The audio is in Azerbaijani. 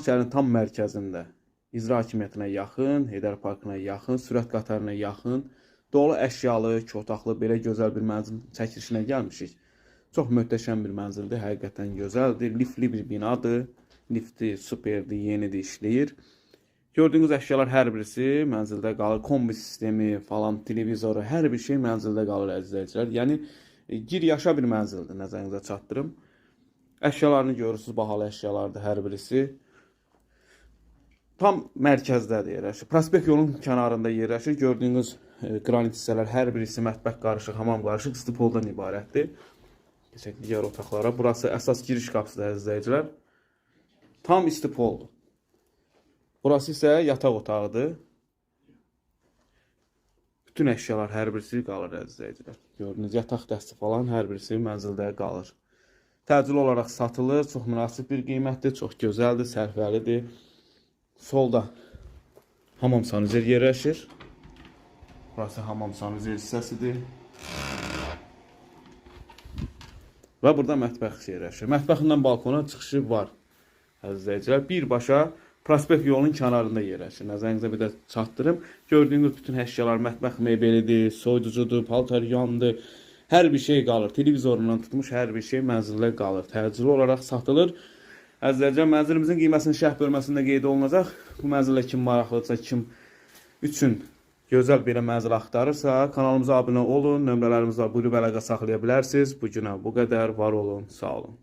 Şəhərin tam mərkəzində, icra hakimiyyətinə yaxın, Heydər Parkına yaxın, sürət qatarına yaxın, dolu əşyalı, iki otaqlı belə gözəl bir mənzil çəkilişinə gəlmişik. Çox möhtəşəm bir mənzildir, həqiqətən gözəldir, liftli bir binadır, lifti superdir, yenidir, işləyir. Gördüyünüz əşyalar hər birisi mənzildə qalır, kombi sistemi falan, televizoru, hər bir şey mənzildə qalır əzizləyicilər. Yəni, gir yaşa bir mənzildir, nəzərinizə çatdırım. Əşyalarını görürsünüz, bahalı əşyalardır hər birisi. Tam mərkəzdədir yerləşir. Prospekt yolun kənarında yerləşir. Gördüyünüz qranit hissələr hər birisi mətbəx qarışıq, hamam qarışıq, istipoldan ibarətdir. Keçək digər otaqlara. Burası əsas giriş qapısıdır əzizləyicilər. Tam istipoldur. Burası isə yataq otağıdır. Bütün əşyalar hər birisi qalır əzizləyicilər. Gördüyünüz yataq dəsti falan hər birisi mənzildə qalır. Təcili olaraq satılır. Çox münasib bir qiymətdir. Çox gözəldir, sərfəlidir. Solda hamam sanuzel yerləşir. Burası hamam sanuzel hissəsidir. Və burada mətbəx yerləşir. Mətbəxindən balkona çıxışı var. Əzizləyicilər, birbaşa prospekt yolunun kənarında yerləşir. Nəzərinizə bir də çatdırım. Gördüyünüz bütün əşyalar mətbəx mebelidir, soyuducudur, paltaryandır. Hər bir şey qalır. Televizorundan tutmuş hər bir şey mənzildə qalır. Təcili olaraq satılır. Əzizləyicilər, mənzilimizin qiyməsinin şərh bölməsində qeyd olunacaq. Bu mənzillə kim maraqlıdırsa, kim üçün gözəl bir mənzil axtarırsa, kanalımıza abunə olun, nömrələrimiz var, buyurub əlaqə saxlaya bilərsiniz. Bu günə bu qədər, var olun, sağ olun.